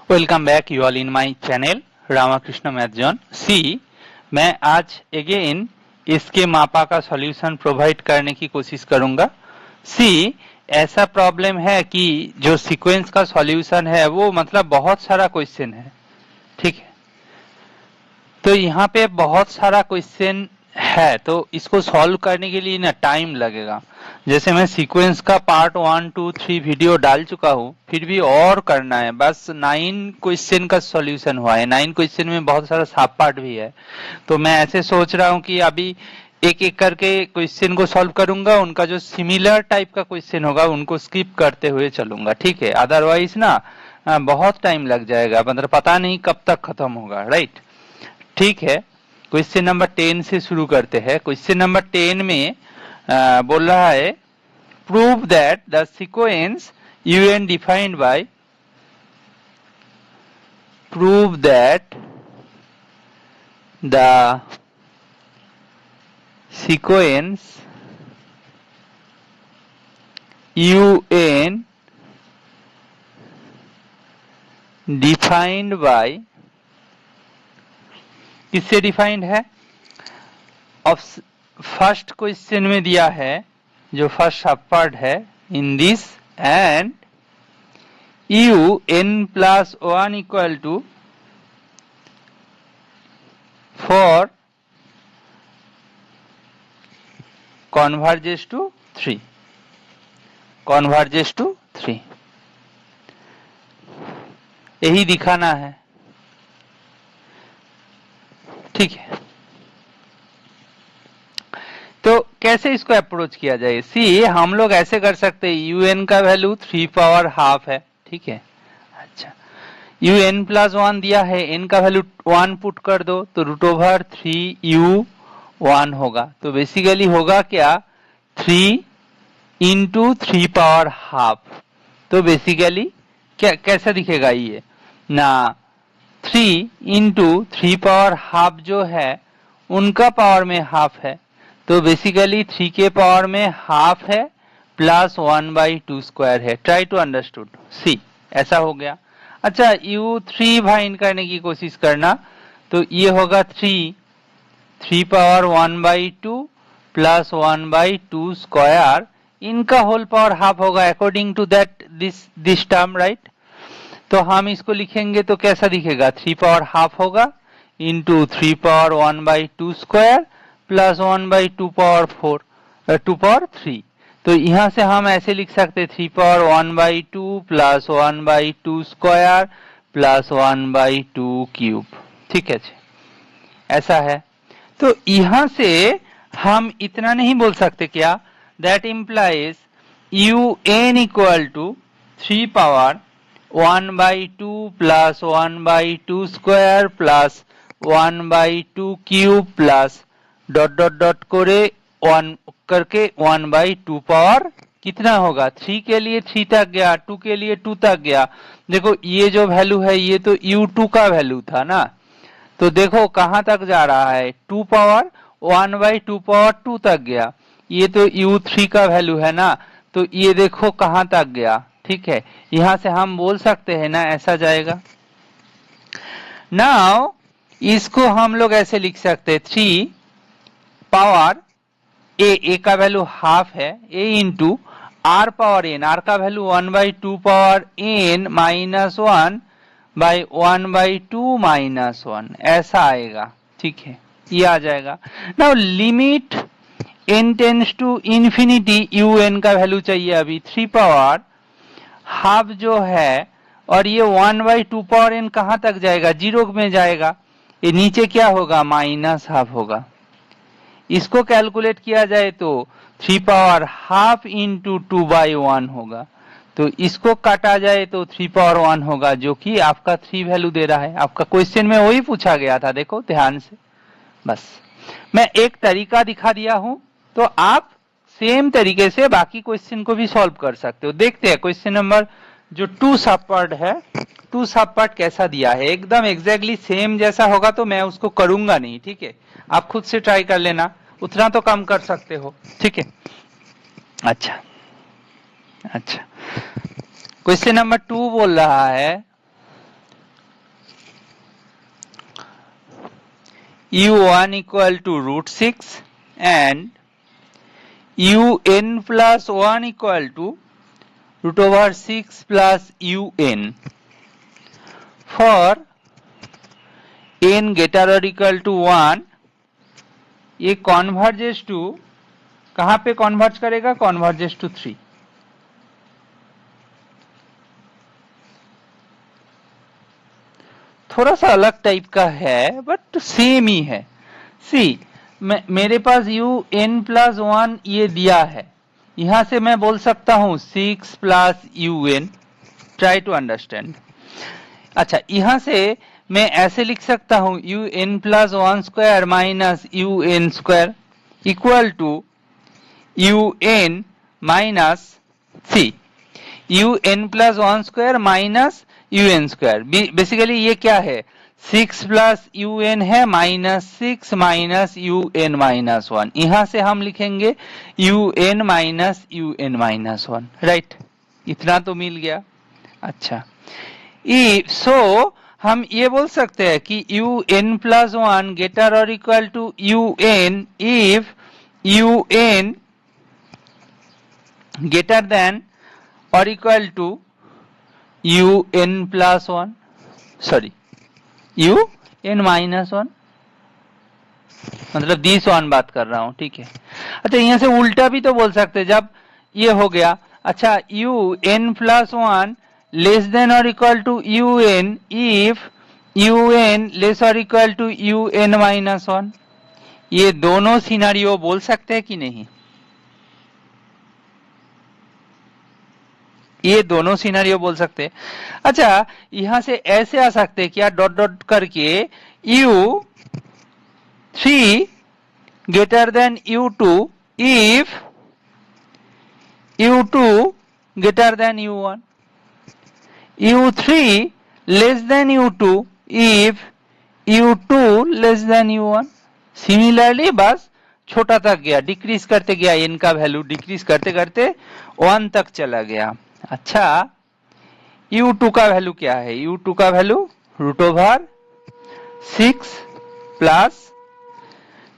Welcome back you all in my channel Ramakrishna math zone. See मैं आज again इसके मापा का सॉल्यूशन प्रोवाइड करने की कोशिश करूंगा। सी ऐसा प्रॉब्लम है कि जो सीक्वेंस का सॉल्यूशन है वो मतलब बहुत सारा क्वेश्चन है, ठीक है। तो यहाँ पे बहुत सारा क्वेश्चन है तो इसको सॉल्व करने के लिए ना टाइम लगेगा। जैसे मैं सीक्वेंस का पार्ट 1, 2, 3 वीडियो डाल चुका हूँ, फिर भी और करना है। बस 9 क्वेश्चन का सॉल्यूशन हुआ है। 9 क्वेश्चन में बहुत सारा सब पार्ट भी है। तो मैं ऐसे सोच रहा हूँ कि अभी एक एक करके क्वेश्चन को सॉल्व करूंगा। उनका जो सिमिलर टाइप का क्वेश्चन होगा उनको स्किप करते हुए चलूंगा, ठीक है। अदरवाइज ना बहुत टाइम लग जाएगा, मतलब पता नहीं कब तक खत्म होगा, राइट। ठीक है, क्वेश्चन नंबर 10 से शुरू करते हैं। क्वेश्चन नंबर 10 में बोल रहा है prove that the sequence un defined bye prove that the sequence un defined bye, किससे डिफाइंड है? अब फर्स्ट क्वेश्चन में दिया है जो फर्स्ट सब पार्ट है, in this and u n plus 1 equal to for converges to 3, converges to 3, यही दिखाना है, ठीक है। तो कैसे इसको अप्रोच किया जाए? सी हम लोग ऐसे कर सकते हैं, un का वैल्यू 3 पावर हाफ है, ठीक है। अच्छा, un प्लस 1 दिया है, n का वैल्यू 1 पुट कर दो तो रूट ओवर 3u1 होगा। तो बेसिकली होगा क्या, 3 इंटू 3 पावर हाफ। तो बेसिकली क्या कैसा दिखेगा ये ना, 3 इंटू 3 पावर हाफ जो है उनका पावर में हाफ है, तो बेसिकली 3 के पावर में हाफ है प्लस 1/2 स्क्वायर है। Try to understood. सी ऐसा हो गया। अच्छा, u3 फाइंड करने की कोशिश करना, तो ये होगा 3 पावर 1/2 प्लस 1/2 स्क्वायर, इनका होल पावर हाफ होगा according to that this term, right. तो हम इसको लिखेंगे तो कैसा दिखेगा, 3 पावर हाफ होगा into 3 power 1/2 square plus 1/2 power 2 power 3। तो यहां से हम ऐसे लिख सकते 3 power 1/2 plus 1/2 square plus 1/2 cube, ठीक है। ऐसा है। तो यहां से हम इतना नहीं बोल सकते क्या, that implies un equal to 3 power 1/2 plus 1/2 square plus 1/2 cube plus dot dot dot करे 1 करके 1/2 पावर कितना होगा, 3 के लिए 3 तक गया, 2 के लिए 2 तक गया। देखो ये जो वैल्यू है ये तो u2 का वैल्यू था ना, तो देखो कहां तक जा रहा है, 2 पावर 1/2 पावर 2 तक गया। ये तो u3 का वैल्यू है ना, तो ये देखो कहां तक गया, ठीक है। यहां से हम बोल सकते हैं ना ऐसा जाएगा। नाउ इसको हम लोग ऐसे लिख सकते हैं, 3 पावर ए का वैल्यू हाफ है, A into are power N, R का value 1/2 power N minus 1/2 minus 1, ऐसा आएगा, ठीक है। ये आ जाएगा। Now limit n tends to infinity, un का वैल्यू चाहिए अभी 3 पावर हाफ जो है, और ये 1/2 पावर n कहां तक जाएगा, 0 में जाएगा। ये नीचे क्या होगा, माइनस हाफ होगा। इसको कैलकुलेट किया जाए तो 3 पावर हाफ इंटू 2/1 होगा। तो इसको काटा जाए तो 3 पावर 1 होगा, जो कि आपका 3 वैल्यू दे रहा है। आपका क्वेश्चन में वही पूछा गया था, देखो ध्यान से। बस मैं एक तरीका दिखा दिया हूं, तो आप सेम तरीके से बाकी क्वेश्चन को भी सॉल्व कर सकते हो। देखते हैं क्वेश्चन नंबर जो 2 सब पार्ट है, 2 सब पार्ट कैसा दिया है। एकदम एग्जैक्टली सेम जैसा होगा तो मैं उसको करूंगा नहीं, ठीक है। आप खुद से ट्राई कर लेना, उतना तो कम कर सकते हो, ठीक है। अच्छा अच्छा, क्वेश्चन नंबर 2 बोल रहा है u1 equal to root 6 and un plus 1 equal to root over 6 plus un for n greater or equal to 1 ये कॉन्वर्जेस टू कहां पे कॉन्वर्ज करेगा, कॉन्वर्जेस टू 3। थोड़ा सा अलग टाइप का है बट सेम ही है। सी मेरे पास un प्लस 1 ये दिया है, यहां से मैं बोल सकता हूं 6 plus un। Try to understand. अच्छा, यहां से मैं ऐसे लिख सकता हूं un plus 1 square minus un square equal to un minus सी un plus 1 square minus un square. Basically ये क्या है, 6 प्लस un है माइनस 6 माइनस un माइनस 1। यहां से हम लिखेंगे un minus un minus 1, right. इतना तो मिल गया। अच्छा, सो हम ये बोल सकते हैं कि un प्लस 1 ग्रेटर और equal to un if un greater than or equal to un plus 1, sorry un minus 1, मतलब दिस वन बात कर रहा हूं, ठीक है। अच्छा, यहां से उल्टा भी तो बोल सकते हैं, जब ये हो गया। अच्छा, un plus 1 लेस देन और equal to un if un less और इक्वल टू un minus 1। ये दोनों सिनेरियो बोल सकते हैं कि नहीं, ये दोनों सिनेरियो बोल सकते हैं। अच्छा, यहां से ऐसे आ सकते हैं क्या, डॉट डॉट करके u3 greater than u2 if u2 greater than u1, u3 less than u2 if u2 less than u1। Similarly बस छोटा तक गया, डिक्रीज करते गया, n का वैल्यू डिक्रीज करते करते 1 तक चला गया। अच्छा, u2 का वैल्यू क्या है, u2 का value root over 6 plus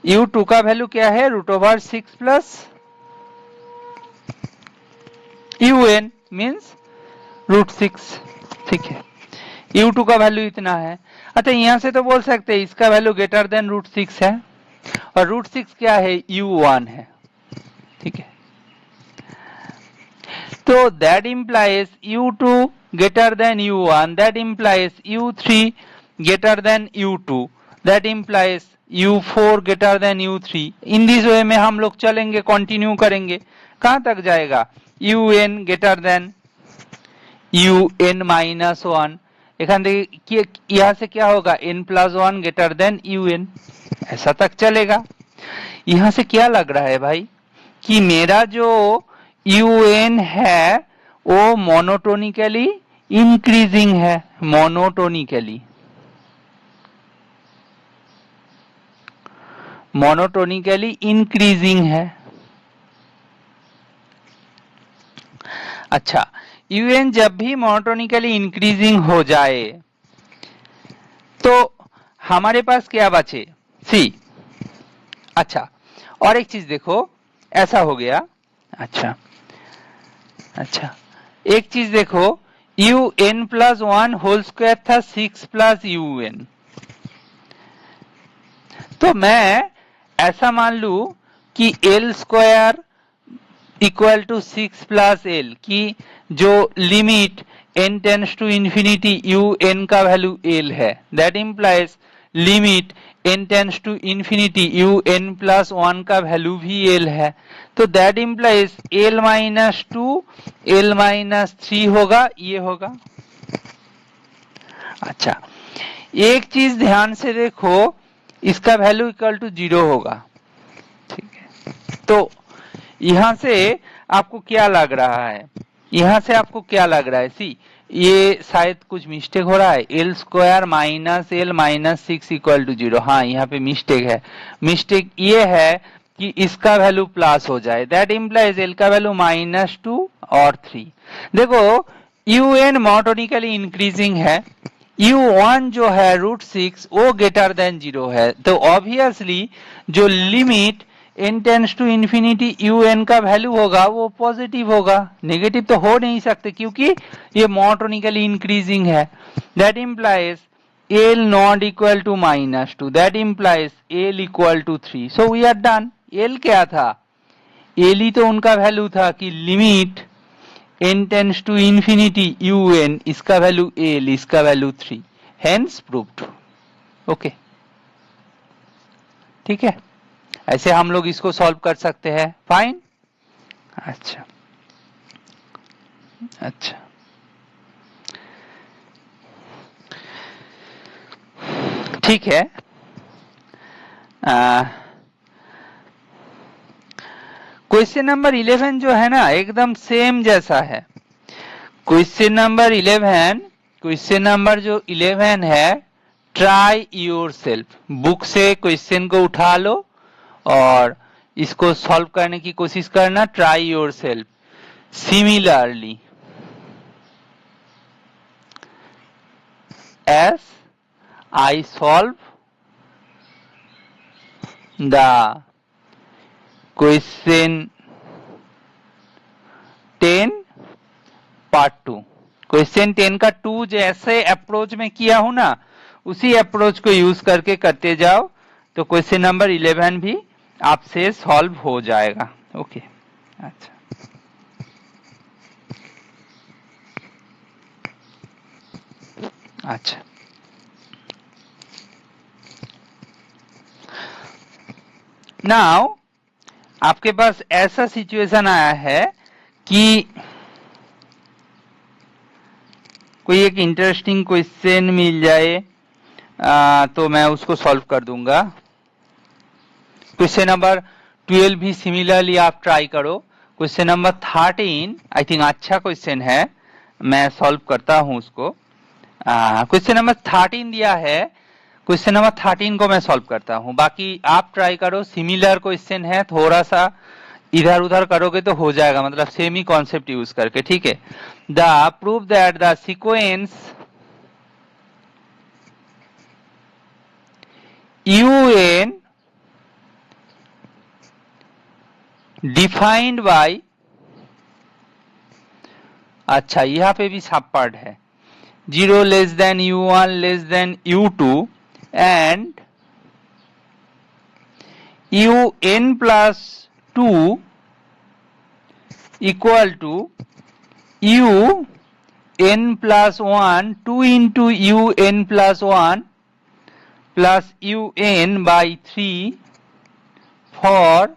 u2 का वैल्यू क्या है, root over 6 plus un means root 6, ठीक है। u2 का वैल्यू इतना है। अच्छा, यहां से तो बोल सकते हैं इसका वैल्यू ग्रेटर देन रूट 6 है, और रूट 6 क्या है, u1 है, ठीक है। So that implies u2 greater than u1, that implies u3 greater than u2, that implies u4 greater than u3। In this way में हम लोग चलेंगे, कंटिन्यू करेंगे। कहां तक जाएगा, un greater than un minus 1। एखान देखिए यहां से क्या होगा, n plus 1 greater than un, ऐसा तक चलेगा। यहां से क्या लग रहा है भाई कि मेरा जो un है वो मोनोटोनिकली इंक्रीजिंग है, मोनोटोनिकली इंक्रीजिंग है। अच्छा, un जब भी मोनोटोनिकली इंक्रीजिंग हो जाए तो हमारे पास क्या बचे, सी। अच्छा, और एक चीज देखो, ऐसा हो गया। अच्छा, एक चीज देखो, un प्लस 1 होल स्क्वायर था 6 प्लस un, तो मैं ऐसा मान लू कि l square equal to 6 plus l की जो limit n tends to infinity un का वैल्यू l है, that implies limit n tends to infinity un plus 1 का वैल्यू भी l है, तो that implies l minus 2 l minus 3 होगा, ये होगा। अच्छा, एक चीज ध्यान से देखो, इसका वैल्यू इक्वल टू 0 होगा, ठीक है। तो यहां से आपको क्या लग रहा है, यहां से आपको क्या लग रहा है, सी ये शायद कुछ मिस्टेक हो रहा है, l square minus l minus 6 equal to 0। हाँ, यहाँ पे मिस्टेक है। मिस्टेक ये है कि इसका वैल्यू प्लस हो जाए, दैट इंप्लाइज एल का वैल्यू -2 और 3। देखो un मोनोटोनिकली इंक्रीजिंग है, u1 जो है √6 वो ग्रेटर देन 0 है, तो ऑब्वियसली जो limit n tends to infinity un का वैल्यू होगा वो पॉजिटिव होगा, नेगेटिव तो हो नहीं सकते क्योंकि ये मोनोटोनिकली इंक्रीजिंग है। That implies l not equal to -2, that implies l equal to 3, so we are done। l क्या था? l ही तो उनका वैल्यू था कि limit n tends to infinity un, इसका वैल्यू l, इसका वैल्यू 3, हेंस प्रूव्ड। ओके, ठीक है, ऐसे हम लोग इसको सॉल्व कर सकते हैं। फाइन, अच्छा अच्छा, ठीक है। क्वेश्चन नंबर 11 जो है ना एकदम सेम जैसा है। क्वेश्चन नंबर 11, क्वेश्चन नंबर जो 11 है, ट्राई योर सेल्फ, बुक से क्वेश्चन को उठा लो और इसको सॉल्व करने की कोशिश करना। Try yourself. Similarly as I solve the question 10 part 2, question 10 का 2 जैसे अप्रोच में किया हूं ना उसी अप्रोच को यूज करके करते जाओ तो क्वेश्चन नंबर 11 भी आपसे सॉल्व हो जाएगा। ओके, अच्छा, अच्छा, नाउ आपके पास ऐसा सिचुएशन आया है कि कोई एक इंटरेस्टिंग क्वेश्चन मिल जाए तो मैं उसको सॉल्व कर दूंगा। क्वेश्चन नंबर 12 भी सिमिलरली आप ट्राई करो। क्वेश्चन नंबर 13 आई थिंक अच्छा क्वेश्चन है, मैं सॉल्व करता हूं उसको। क्वेश्चन नंबर 13 दिया है, क्वेश्चन नंबर 13 को मैं सॉल्व करता हूं, बाकी आप ट्राई करो। सिमिलर क्वेश्चन है, थोड़ा सा इधर उधर करोगे तो हो जाएगा, मतलब सेम ही कॉन्सेप्ट यूज करके, ठीक है। The prove that the sequence un defined by, अच्छा यहां पे भी सब पार्ट है, 0 less than u1 less than u2 and un plus 2 equal to un plus 1, 2 into un plus 1 plus un by 3 for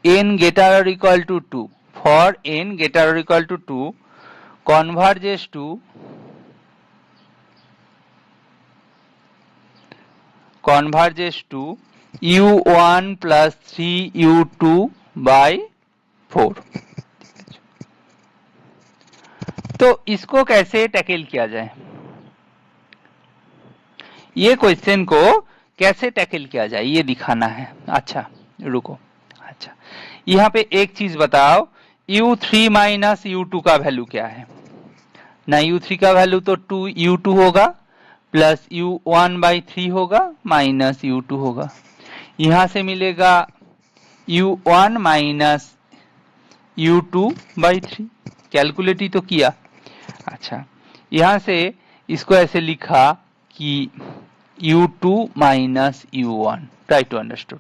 n greater or equal to 2, for n greater or equal to 2 converges to u1 plus 3 u2 by 4। तो इसको कैसे tackle किया जाए, ये question को कैसे tackle किया जाए ये दिखाना है। अच्छा रुको, अच्छा यहाँ पे एक चीज बताओ, u3 माइनस u2 का वैल्यू क्या है ना, u3 का वैल्यू तो 2u2 होगा प्लस u1 बाई 3 होगा माइनस u2 होगा, यहां से मिलेगा u1 minus u2 by 3, calculate ही तो किया। अच्छा यहां से इसको ऐसे लिखा कि u2 minus u1, try to understood,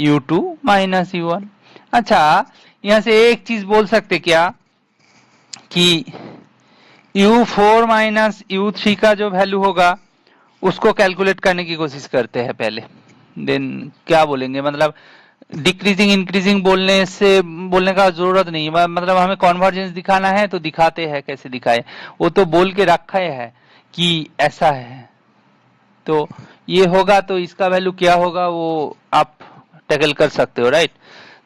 u2 minus u1। अच्छा यहां से एक चीज बोल सकते क्या कि u4 माइनस u3 का जो वैल्यू होगा उसको कैलकुलेट करने की कोशिश करते हैं पहले, देन क्या बोलेंगे, मतलब डिक्रीजिंग इंक्रीजिंग बोलने का जरूरत नहीं, मतलब हमें कॉन्वर्जेंस दिखाना है तो दिखाते हैं, कैसे दिखाए वो तो बोल के रखा है कि ऐसा है, तो ये होगा तो इसका वैल्यू क्या होगा वो आप टैकल कर सकते हो, राइट।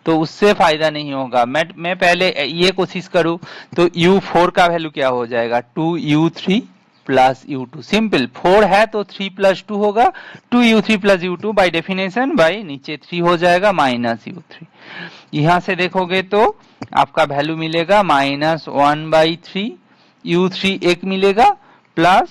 तो उससे फायदा नहीं होगा, मैं पहले ये कोशिश करूं तो u4 का वैल्यू क्या हो जाएगा, 2u3 प्लस u2, सिंपल, 4 है तो 3 प्लस 2 होगा, 2u3 plus u2 by definition bye नीचे 3 हो जाएगा माइनस u3, यहां से देखोगे तो आपका वैल्यू मिलेगा -1/3, u3 एक मिलेगा प्लस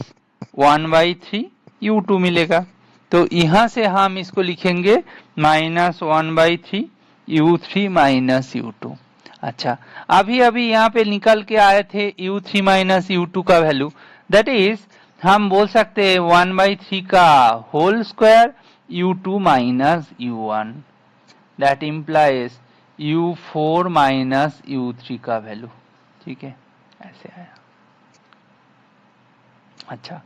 1/3 U2 मिलेगा। तो यहां से हम इसको लिखेंगे -1/3 U3 माइनस U2। अच्छा, अभी अभी यहाँ पे निकल के आए थे U3 माइनस U2 का वैल्यू, दैट इज हम बोल सकते हैं 1/3 का whole square U2 minus U1, that implies U4 minus U3 का वैल्यू। ठीक है, ऐसे आया। अच्छा,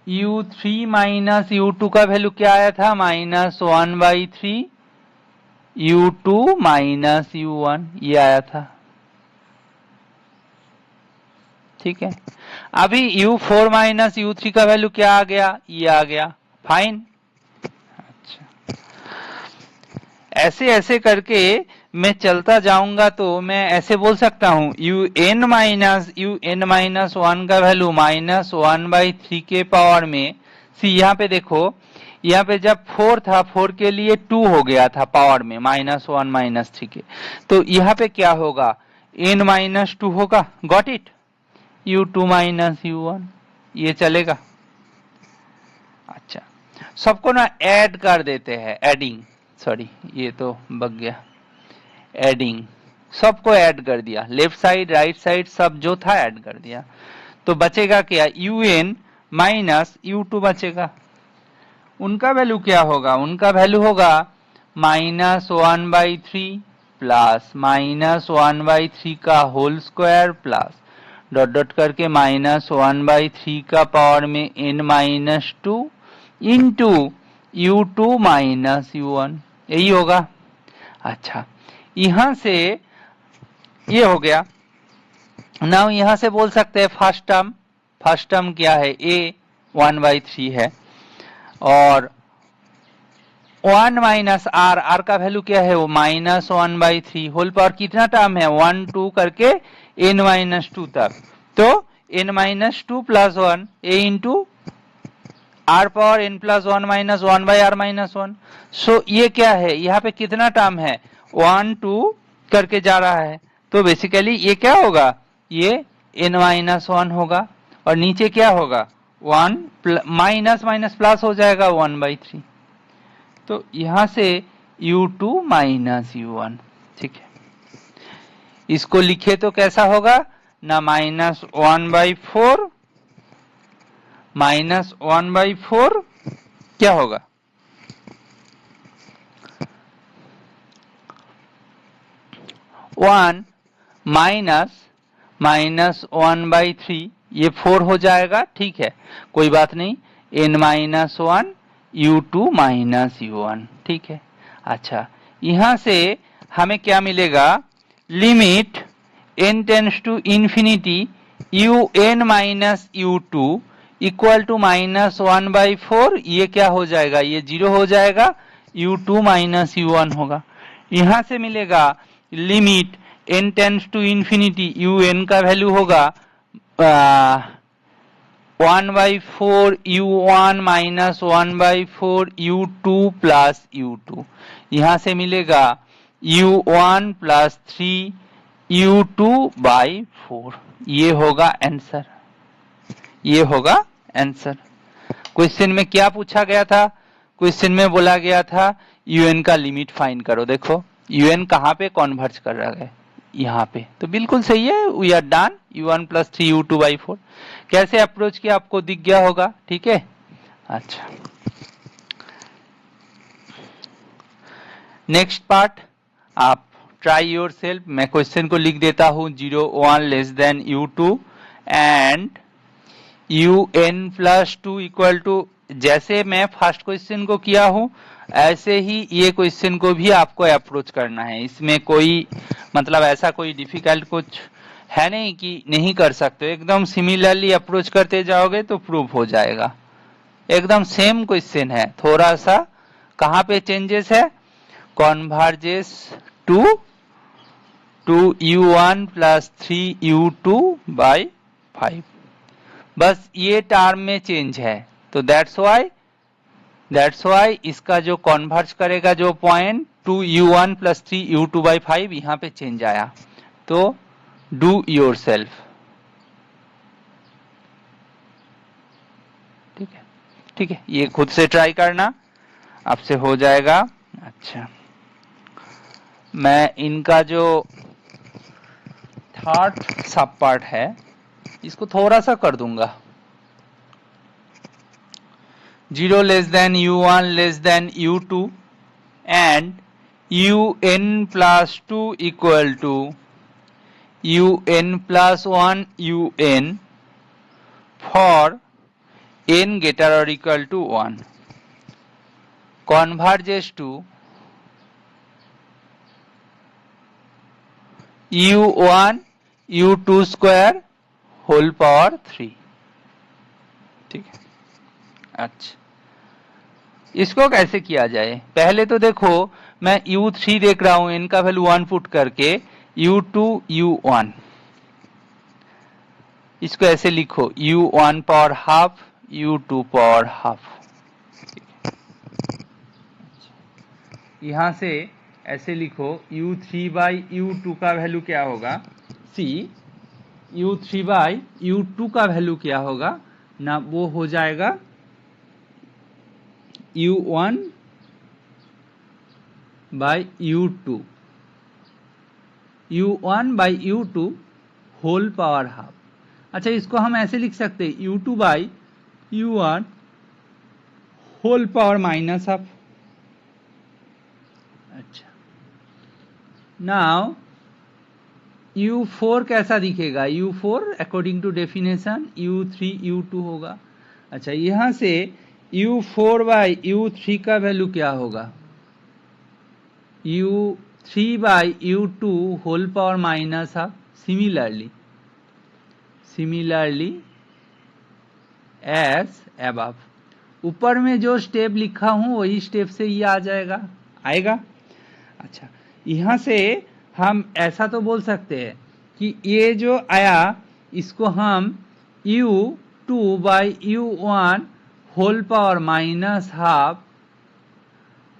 U3 माइनस U2 का वैल्यू क्या आया था? -1/3 U2 माइनस U1, ये आया था। ठीक है, अभी U4 माइनस U3 का वैल्यू क्या आ गया? ये आ गया। फाइन। अच्छा, ऐसे ऐसे करके मैं चलता जाऊंगा तो मैं ऐसे बोल सकता हूं UN-1 का वैल्यू -1/3 के पावर में सी। यहाँ पे देखो, यहाँ पे जब 4 था, 4 के लिए 2 हो गया था पावर में -1/3 के, तो यहाँ पे क्या होगा? n-2 होगा। Got it? U2 minus U1, ये चलेगा। अच्छा, सबको ना ऐड कर देते हैं, एडिंग, सॉरी ये तो बग गया, एडिंग, सबको ऐड कर दिया, लेफ्ट साइड राइट साइड सब जो था ऐड कर दिया। तो बचेगा क्या? UN माइनस U2 बचेगा। उनका वैल्यू क्या होगा? उनका वैल्यू होगा -1/3 प्लस -1/3 का whole square plus dot dot करके -1/3 का पावर में n-2 into U2 minus U1, यही होगा। अच्छा, यहां से ये हो गया। नाउ यहां से बोल सकते हैं फर्स्ट टर्म क्या है? A 1/3 है, और 1 माइनस आर, आर का वैल्यू क्या है? वो -1/3 होल पावर कितना टर्म है? 1 2 करके n-2 तक, तो n-2 plus 1 a into are power n plus 1 minus 1/r-1। So ये क्या है? यहाँ पे कितना टर्म है? 1 2 करके जा रहा है, तो बेसिकली ये क्या होगा? ये n-1 होगा, और नीचे क्या होगा? 1 माइनस माइनस प्लस हो जाएगा 1/3। तो यहां से U2 माइनस U1। ठीक है, इसको लिखे तो कैसा होगा ना? -1/4 -1/4 क्या होगा? 1 माइनस -1/3, ये 4 हो जाएगा। ठीक है, कोई बात नहीं, n-1 U2 माइनस U1। ठीक है। अच्छा, यहां से हमें क्या मिलेगा? Limit n tends to infinity UN minus U2 equal to -1/4, ये क्या हो जाएगा? ये 0 हो जाएगा, U2 माइनस U1 होगा। यहां से मिलेगा limit n tends to infinity UN का वैल्यू होगा 1/4 U1 minus 1/4 U2 plus U2। यहां से मिलेगा U1 प्लस 3 U2/4। ये होगा आंसर, ये होगा आंसर। क्वेश्चन में क्या पूछा गया था? क्वेश्चन में बोला गया था UN का लिमिट फाइंड करो। देखो UN कहाँ पे कन्वर्ज कर रहा है? यहाँ पे। तो बिल्कुल सही है, we are done. U1 plus 3 U2/4 कैसे अप्रोच किया आपको दिख गया होगा। ठीक है। अच्छा, नेक्स्ट पार्ट आप ट्राई योर सेल्फ। मैं क्वेश्चन को लिख देता हूं 0 1 less than U2 and UN plus 2 equal to, जैसे मैं फर्स्ट क्वेश्चन को किया हूं ऐसे ही ये क्वेश्चन को भी आपको अप्रोच करना है। इसमें कोई मतलब ऐसा कोई डिफिकल्ट कुछ है नहीं कि नहीं कर सकते, एकदम सिमिलरली अप्रोच करते जाओगे तो प्रूव हो जाएगा। एकदम सेम क्वेश्चन है, थोड़ा सा कहाँ पे चेंजेस है? Converges to U1 plus 3 U2/5, बस ये टर्म में चेंज है। तो दैट्स वाई इसका जो कन्वर्ज करेगा जो पॉइंट 2 U1 प्लस 3 U2/5 यहाँ पे चेंज आया। तो डू योर सेल्फ। ठीक है, ठीक है, ये खुद से ट्राई करना, आपसे हो जाएगा। अच्छा, मैं इनका जो थर्ड सब पार्ट है इसको थोड़ा सा कर दूंगा। 0 less than u1 less than u2 and un plus 2 equal to un plus 1 un for n greater or equal to 1 converges to u1 u2 square whole power 3। ठीक है, अच्छा इसको कैसे किया जाए? पहले तो देखो मैं u3 देख रहा हूं, n का वैल्यू 1 पुट करके u2 u1, इसको ऐसे लिखो u1 power half u2 power half. यहां से ऐसे लिखो u3 बाई u2 का वैल्यू क्या होगा? सी u3 बाई u2 का वैल्यू क्या होगा ना, वो हो जाएगा u1 by u2, u1 by u2 whole power half. अच्छा, इसको हम ऐसे लिख सकते हैं u2 by u1 whole power minus half. अच्छा, नाउ u4 कैसा दिखेगा? u4 according to definition u3 u2 होगा। अच्छा, यहां से u4 बाई u3 का वैल्यू क्या होगा? u3 by u2 whole power minus half. Similarly as above, ऊपर में जो स्टेप लिखा हूं वही स्टेप से ये आ जाएगा, आएगा। अच्छा, यहां से हम ऐसा तो बोल सकते हैं कि ये जो आया इसको हम u2 by u1 whole power minus half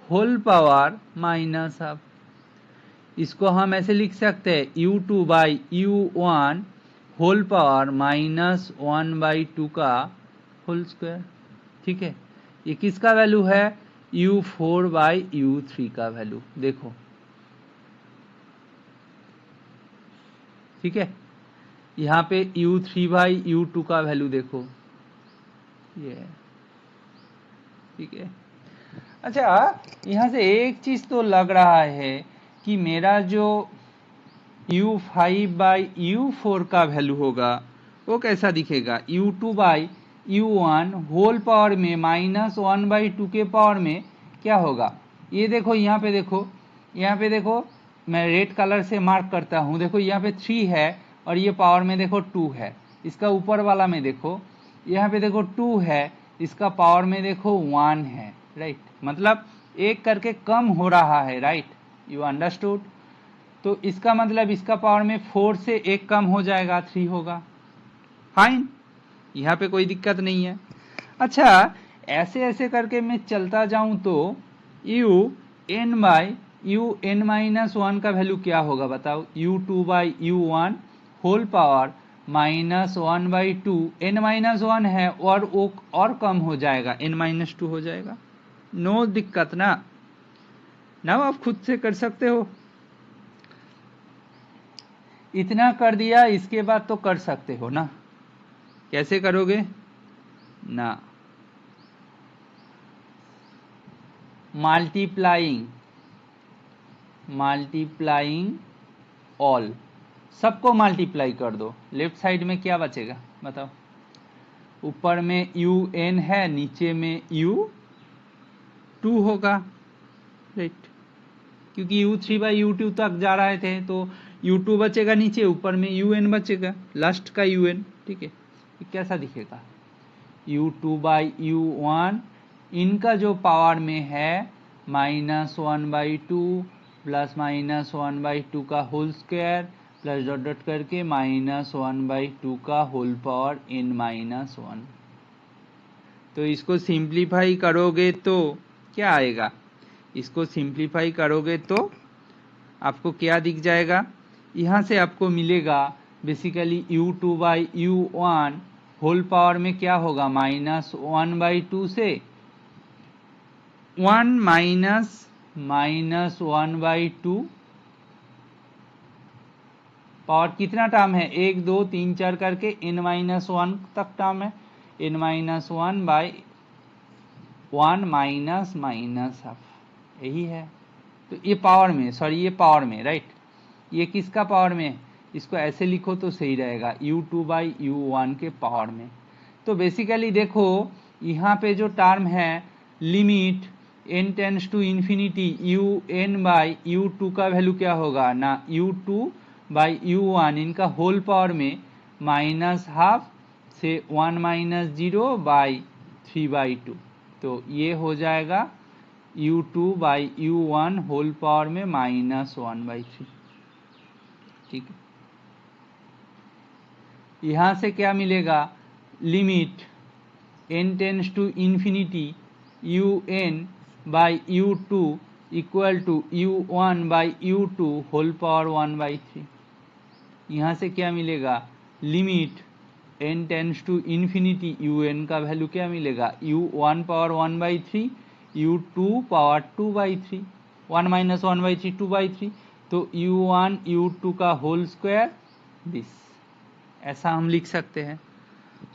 whole power minus half, इसको हम ऐसे लिख सकते हैं u2 by u1 whole power minus 1/2 का होल स्क्वायर। ठीक है, ये किसका वैल्यू है? u4 बाई u3 का वैल्यू देखो। ठीक है, यहाँ पे u3 बाई u2 का वैल्यू देखो, ये है। ठीक है, अच्छा यहाँ से एक चीज तो लग रहा है कि मेरा जो u5 बाई u4 का वैल्यू होगा वो कैसा दिखेगा? u2 by u1 whole power में माइनस 1/2 के पावर में क्या होगा? ये देखो, यहाँ पे देखो, यहाँ पे देखो, मैं रेड कलर से मार्क करता हूँ। देखो यहाँ पे 3 है और ये पावर में देखो 2 है। इसका ऊपर वाला में देखो, यहाँ पे देखो 2 है, इसका पावर में देखो 1 है। राइट, मतलब एक करके कम हो रहा है। Right, you understood? तो इसका मतलब इसका पावर में 4 से एक कम हो जाएगा, 3 होगा। फाइन, यहाँ पे कोई दिक्कत नहीं है। अच्छा, ऐसे ऐसे करके मैं चलता जाऊं तो un बाई un माइनस 1 का वैल्यू क्या होगा बताओ? u2 by u1 whole power minus 1/2, n minus 1 है और वो और कम हो जाएगा, n माइनस 2 हो जाएगा। नो दिक्कत ना, आप खुद से कर सकते हो। इतना कर दिया, इसके बाद तो कर सकते हो ना। कैसे करोगे ना? मल्टीप्लाइंग ऑल, सबको मल्टीप्लाई कर दो। लेफ्ट साइड में क्या बचेगा बताओ? ऊपर में un है, नीचे में u2 होगा। राइट, क्योंकि u3 बाई u2 तक जा रहे थे तो u2 बचेगा नीचे, ऊपर में un बचेगा, लास्ट का un। ठीक है, ये कैसा दिखेगा? u2 बाई u1 इनका जो पावर में है माइनस 1/2 प्लस माइनस 1/2 का whole square plus dot dot करके माइनस 1/2 का होल पावर n माइनस 1। तो इसको सिंप्लीफाई करोगे तो क्या आएगा? इसको सिंप्लीफाई करोगे तो आपको क्या दिख जाएगा? यहाँ से आपको मिलेगा basically u2 by u1 whole power में क्या होगा, -1/2 से 1 -1/2 पावर कितना टर्म है, 1 2 3 4 करके n-1 तक टर्म है, n-1/1 माइनस हाफ, यही है। तो ये पावर में, सॉरी ये पावर में, राइट, ये किसका पावर में, इसको ऐसे लिखो तो सही रहेगा, u2/u1 के पावर में। तो बेसिकली देखो यहाँ पे जो टर्म है limit n tends to infinity un/u2 का वैल्यू क्या होगा ना, u2/u1 इनका होल पावर में -12 से 1 - 0/3/2, तो ये हो जाएगा u2/u1 होल पावर में -1/3। ठीक है, यहां से क्या मिलेगा, limit n tends to infinity un/u2 equal to u1/u2 whole power 1/3। यहां से क्या मिलेगा, limit n tends to infinity un का वैल्यू क्या मिलेगा, u1 पावर 1/3 u2 पावर 2/3, 1 - 1/3 2/3, तो u1 u2 का होल स्क्वायर दिस, ऐसा हम लिख सकते हैं।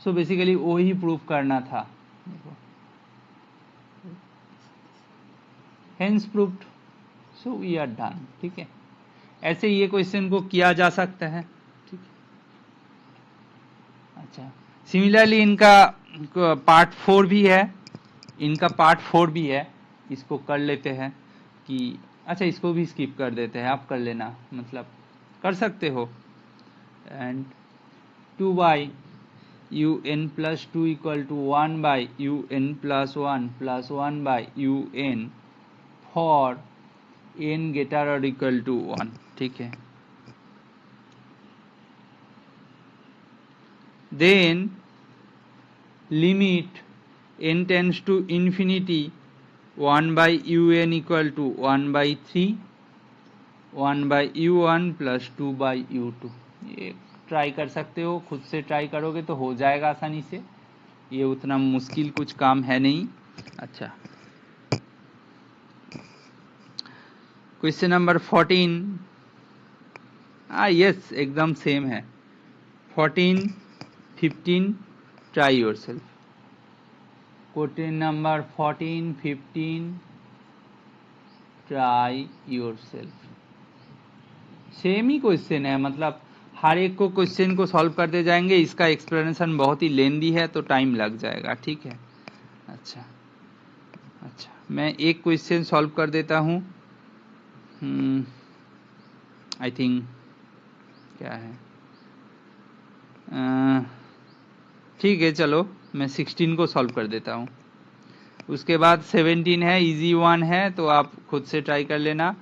सो बेसिकली वही प्रूफ करना था, hence proved, so we are done. ठीक है, ऐसे ये क्वेश्चन को किया जा सकता है। ठीक है, अच्छा, सिमिलरली इनका पार्ट 4 भी है, इसको कर लेते हैं कि, अच्छा इसको भी स्किप कर देते हैं, आप कर लेना, मतलब कर सकते हो। And 2/un+2 equal to 1/un+1 plus 1/un for n greater or equal to 1। ठीक है, then limit n tends to infinity 1/un equal to 1/3 1/u1 plus 2/u2। ये ट्राई कर सकते हो, खुद से ट्राई करोगे तो हो जाएगा आसानी से, ये उतना मुश्किल कुछ काम है नहीं। अच्छा, क्वेश्चन नंबर 14, यस एकदम सेम है, 14 15 try yourself. Question number 14 15 try yourself, same ही क्वेश्चन है, मतलब हर एक को क्वेश्चन को सॉल्व करते जाएंगे, इसका एक्सप्लेनेशन बहुत ही लेंदी है तो टाइम लग जाएगा। ठीक है, अच्छा, मैं एक क्वेश्चन सॉल्व कर देता हूँ, आई थिंक क्या है, ठीक है चलो मैं 16 को सॉल्व कर देता हूँ, उसके बाद 17 है, इजी वन है तो आप खुद से ट्राई कर लेना।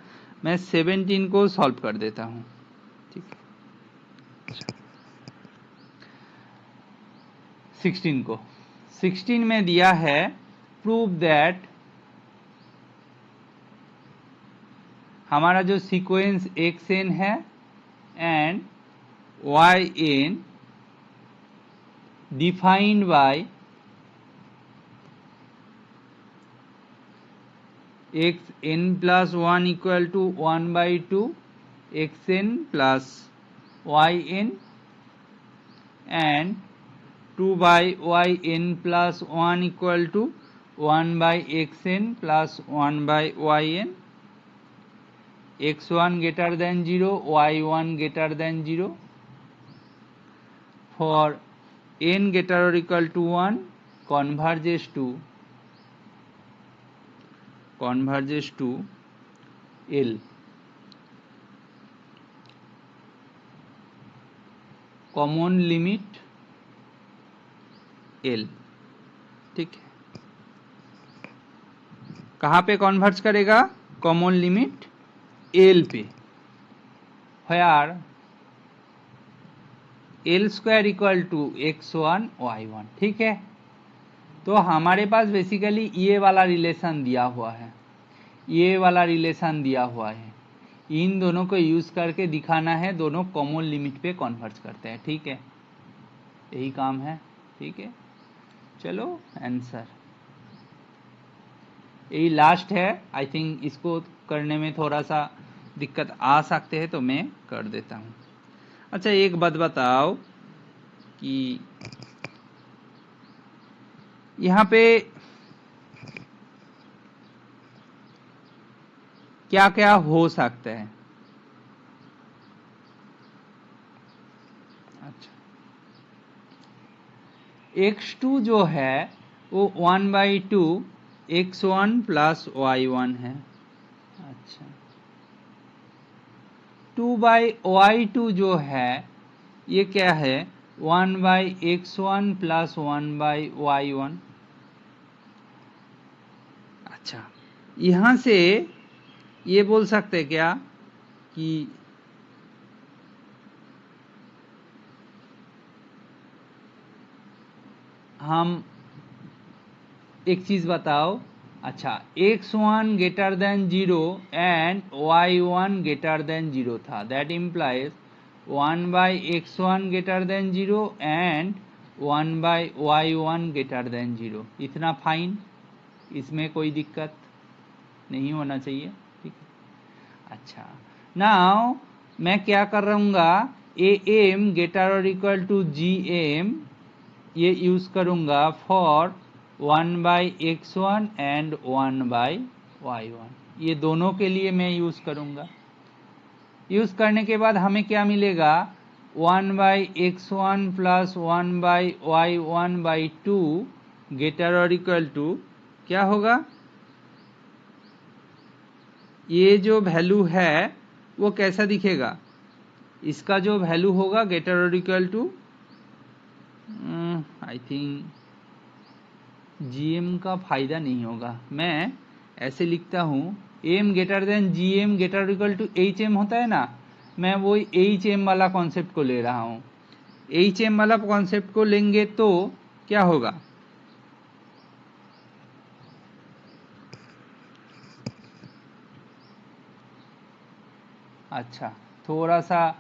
मैं 17 को सॉल्व कर देता हूँ। ठीक है, 16 में दिया है प्रूव दैट हमारा जो सीक्वेंस xn है and yn defined by xn+1 equal to 1/2 xn plus yn and 2/yn+1 equal to 1/xn plus 1/yn, x1 greater than 0 y1 greater than 0 for n greater or equal to 1 converges to L, common limit L। ठीक है, कहाँ पे converge करेगा, common limit L पे, where L² equal to x1 y1। ठीक है, तो हमारे पास बेसिकली ये वाला रिलेशन दिया हुआ है, इन दोनों को यूज करके दिखाना है, दोनों कॉमन लिमिट पे कॉन्वर्ज करते हैं। ठीक है, यही काम है। ठीक है, चलो आंसर यही लास्ट है। आई थिंक इसको करने में थोड़ा सा दिक्कत आ सकते हैं, तो मैं कर देता हूँ। अच्छा, एक बात बताओ कि यहाँ पे क्या क्या हो सकता है? अच्छा, x2 जो है वो 1/2 x1 प्लस y1 है। अच्छा, 2/y2 जो है ये क्या है? 1/x1 plus 1/y1। अच्छा, यहां से ये बोल सकते क्या कि हम एक चीज बताओ। अच्छा, x1 greater than 0 and y1 greater than 0 था, that implies 1/x1 greater than 0 and 1/y1 greater than 0। इतना फाइन, इसमें कोई दिक्कत नहीं होना चाहिए, ठीक है। अच्छा, नाउ मैं क्या कर रहूंगा, am greater or equal to gm ये यूज करूंगा फॉर 1/x1 एंड 1/y1, ये दोनों के लिए मैं यूज करूंगा। यूज करने के बाद हमें क्या मिलेगा? 1/x1 प्लस 1/y1/2 ग्रेटर और इक्वल टू क्या होगा? ये जो वैल्यू है वो कैसा दिखेगा? इसका जो वैल्यू होगा ग्रेटर और equal to I think GM का फायदा नहीं होगा, मैं ऐसे लिखता हूं M greater than GM greater equal to H M होता है ना, मैं वो एच एम वाला कॉन्सेप्ट को ले रहा हूं। एच एम वाला कॉन्सेप्ट को लेंगे तो क्या होगा? अच्छा, थोड़ा सा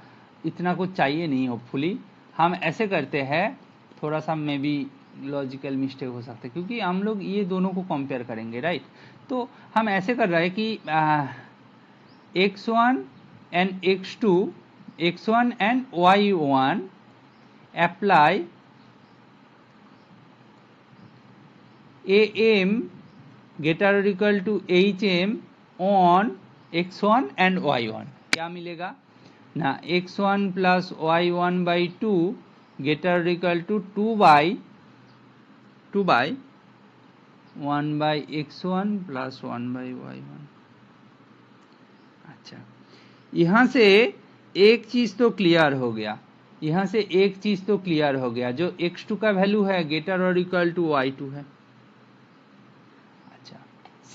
इतना कुछ चाहिए नहीं, होपफुली हम ऐसे करते हैं, थोड़ा सा मे बी लॉजिकल मिस्टेक हो सकता है क्योंकि हम लोग ये दोनों को कंपेयर करेंगे, राइट। तो हम ऐसे कर रहे हैं कि x1 and x2, x1 and y1 apply am greater or equal to hm on x1 and y1। क्या मिलेगा ना? x1 plus y1/2 greater or equal to 1/x1 plus 1/y1। अच्छा, यहां से एक चीज तो क्लियर हो गया, यहां से एक चीज तो क्लियर हो गया, जो x2 का वैल्यू है ग्रेटर और इक्वल टू y2 है। अच्छा,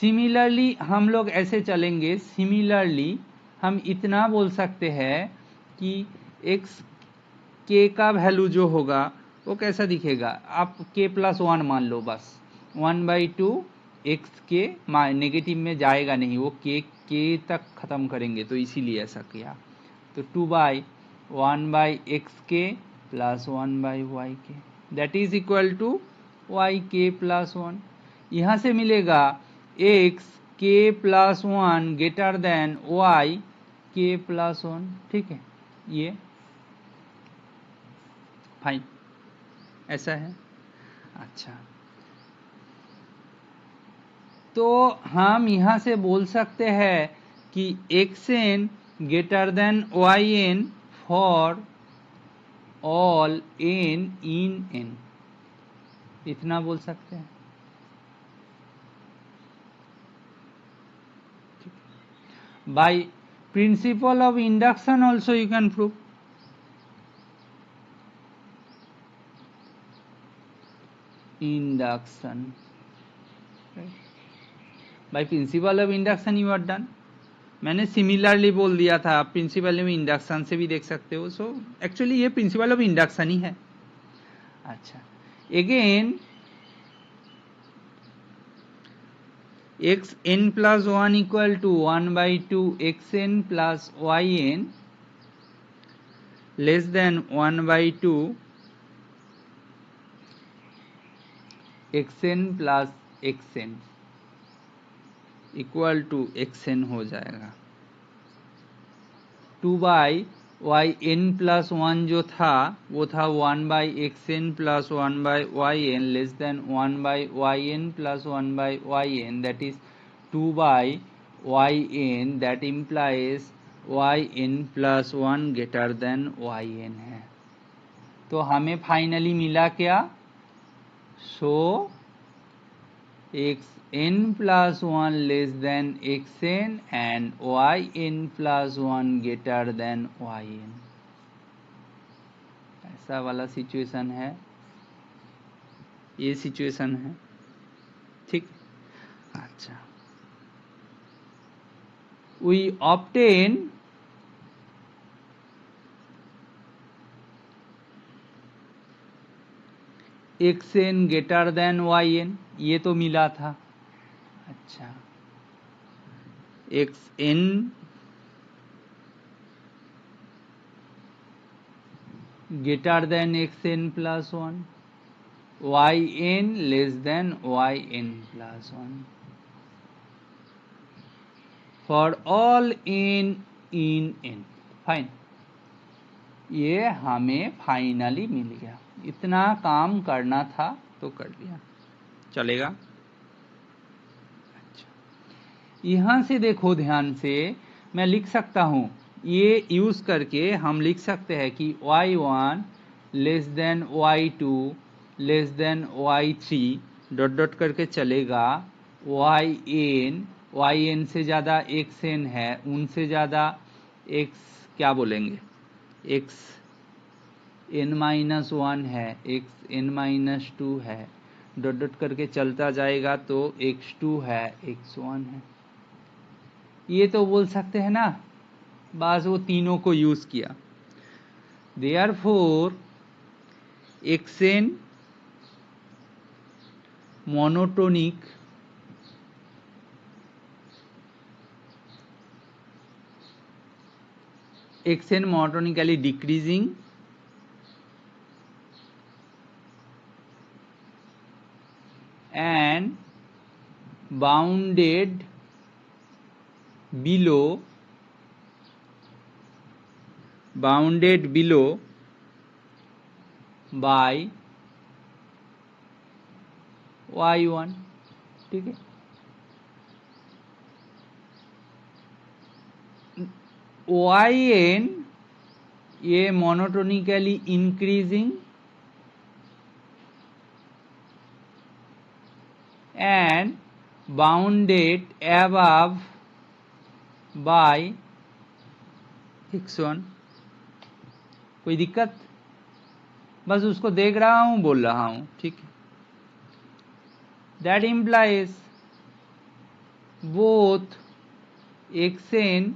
सिमिलरली हम लोग ऐसे चलेंगे, सिमिलरली हम इतना बोल सकते हैं कि x k का वैल्यू जो होगा वो कैसा दिखेगा? आप k प्लस 1 मान लो, बस 1/2 x के नेगेटिव में जाएगा नहीं, वो k तक खत्म करेंगे, तो इसीलिए ऐसा किया। तो 2/1/x plus 1/y that is equal to y plus 1। यहां से मिलेगा x k plus 1 greater than y plus 1, ठीक है, ये फाइन, ऐसा है। अच्छा, तो हम यहां से बोल सकते हैं कि xn greater than yn for all n in n, इतना बोल सकते हैं। By principle of induction also you can prove. Induction by principle of induction you are done. मैंने सिमिलरली बोल दिया था, आप प्रिंसिपल ऑफ इंडक्शन से भी देख सकते हो। सो एक्चुअली ये प्रिंसिपल ऑफ इंडक्शन ही है। अच्छा, again xn plus 1 equal to 1/2 xn plus yn less than 1/2 x n plus x n equal to x n हो जाएगा। 2/yn+1 जो था वो था 1/xn plus 1/yn less than 1/yn plus 1/yn, that is 2/yn, that implies yn plus 1 greater than yn है। तो हमें finally मिला क्या? So xn plus 1 less then xn and yn plus 1 greater than yn, ऐसा वाला situation है, ये situation है। ठीक, अच्छा, we obtain xn greater than yn, ये तो मिला था। अच्छा, xn greater than xn plus 1, yn less than yn plus 1 for all n in n। Fine, ये हमें फाइनली मिल गया। इतना काम करना था तो कर लिया, चलेगा। अच्छा, यहां से देखो ध्यान से, मैं लिख सकता हूं, ये यूज करके हम लिख सकते हैं कि y1 less than y2 less than y3 dot dot करके चलेगा। yn से ज्यादा xn है, उनसे ज्यादा x क्या बोलेंगे, xn-1 है, xn-2 है, डॉट डॉट करके चलता जाएगा तो x2 है, x1 है। ये तो बोल सकते हैं ना, बस वो तीनों को यूज किया। Therefore xn monotonic xn monotonically decreasing and bounded below by y1। ठीक है, yn ये monotonically increasing and bounded above by x1। कोई दिक्कत? बस उसको देख रहा हूं, बोल रहा हूं, ठीक है। That implies both xn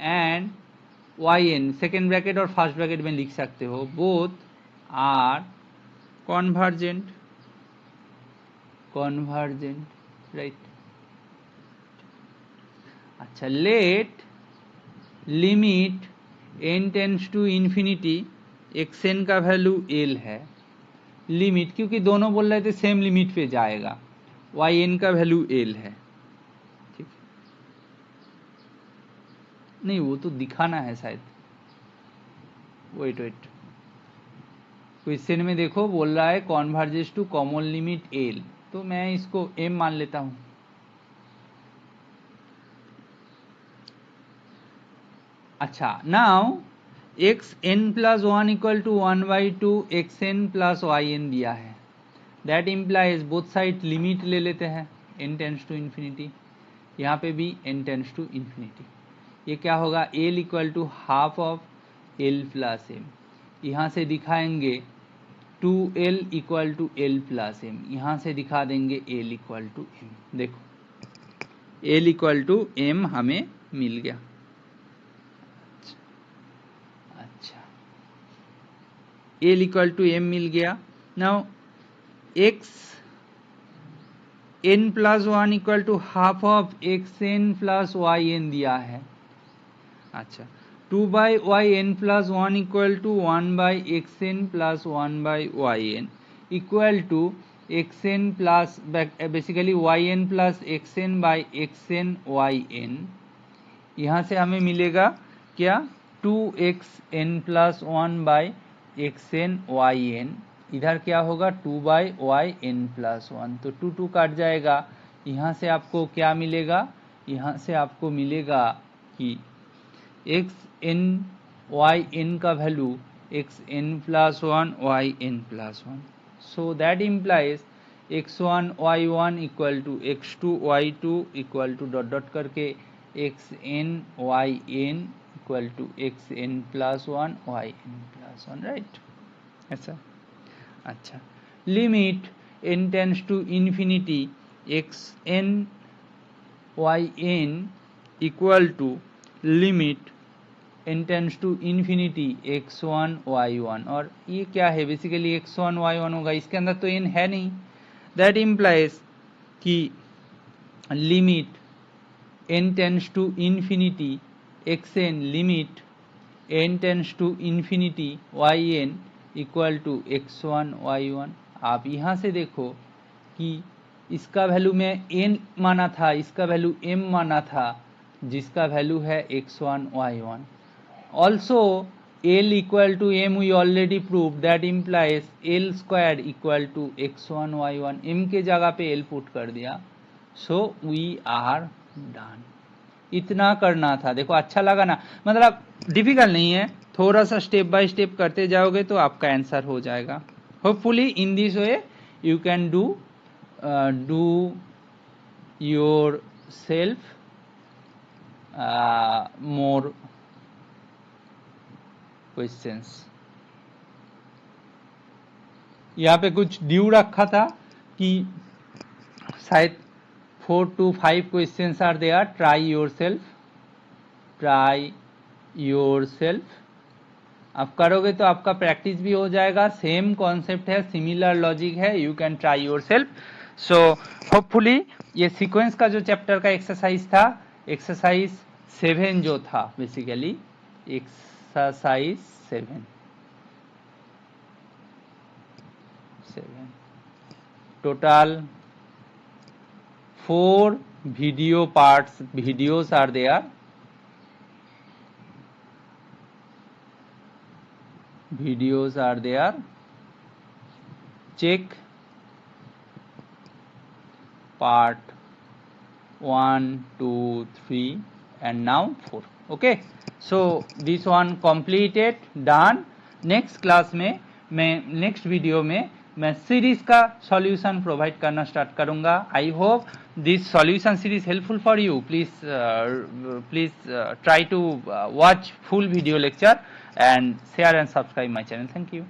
and yn, second bracket और फर्स्ट ब्रैकेट में लिख सकते हो, बोथ आर कॉन्वर्जेंट, राइट। अच्छा, let limit n tends to infinity, xn का वैल्यू l है, लिमिट क्योंकि दोनों बोल रहे थे सेम लिमिट पे जाएगा, yn का वैल्यू l है। ठीक, नहीं वो तो दिखाना है शायद, वेट क्वेश्चन में देखो बोल रहा है converges to common limit l, तो मैं इसको m मान लेता हूं। अच्छा, now xn+1 equal to 1/2 xn plus yn दिया है, that implies both side limit ले लेते हैं, n टेंड्स टू इन्फिनिटी, यहाँ पे भी n टेंड्स टू इन्फिनिटी। ये क्या होगा, l equal to half of l plus m, यहाँ से दिखाएंगे 2l equal to l plus m, यहाँ से दिखा देंगे l इक्वल टू m। देखो l इक्वल टू m हमें मिल गया। अच्छा, l इक्वल टू m मिल गया। Now xn+1 equal to half of xn plus yn दिया है। अच्छा, 2/yn+1 equal to 1/xn plus 1/yn equal to xn plus basically yn plus xn by xn yn, यहाँ से हमें मिलेगा क्या 2xn plus 1 by xn yn, इधर क्या होगा 2 बाई yn प्लस 1, तो 2 2 काट जाएगा। यहाँ से आपको क्या मिलेगा, यहाँ से आपको मिलेगा कि xn yn का value xn plus 1 yn plus 1, so that implies x1 y1 equal to x2 y2 equal to dot dot करके xn yn equal to xn plus 1 yn plus 1, right ऐसा। अच्छा, limit n tends to infinity xn yn equal to limit n tends to infinity x1 y1, और ये क्या है basically x1 y1 होगा, इसके अंदर तो n है नहीं, दैट इम्प्लाइज कि limit n tends to infinity xn limit n tends to infinity yn equal to x1 y1। आप यहाँ से देखो कि इसका वैल्यू में n माना था, इसका वैल्यू m माना था, जिसका वैल्यू है x1 y1। Also l equal to m we already prove, that implies l square equal to x1 y1, m के जगह पे l पुट कर दिया, सो वी आर डन। इतना करना था, देखो अच्छा लगा ना, मतलब डिफिकल्ट नहीं है, थोड़ा सा स्टेप बाय स्टेप करते जाओगे तो आपका आंसर हो जाएगा। Hopefully in this way you can do your self more questions. यहाँ पे कुछ ड्यू रखा था कि शायद 4 to 5 questions are there, try yourself. आप करोगे तो आपका प्रैक्टिस भी हो जाएगा, सेम कॉन्सेप्ट है, सिमिलर लॉजिक है, you can try yourself. So hopefully ये सीक्वेंस का जो चैप्टर का एक्सरसाइज था, एक्सरसाइज 7 जो था, basically exercise 7 total 4 video parts, videos are there, check part 1 2 3 and now 4, okay, so this one completed, done। Next class में मैं next video में मैं सीरीज का सॉल्यूशन प्रोवाइड करना स्टार्ट करूंगा। I hope this solution series helpful for you. Please try to watch full video lecture and share and subscribe my channel. Thank you.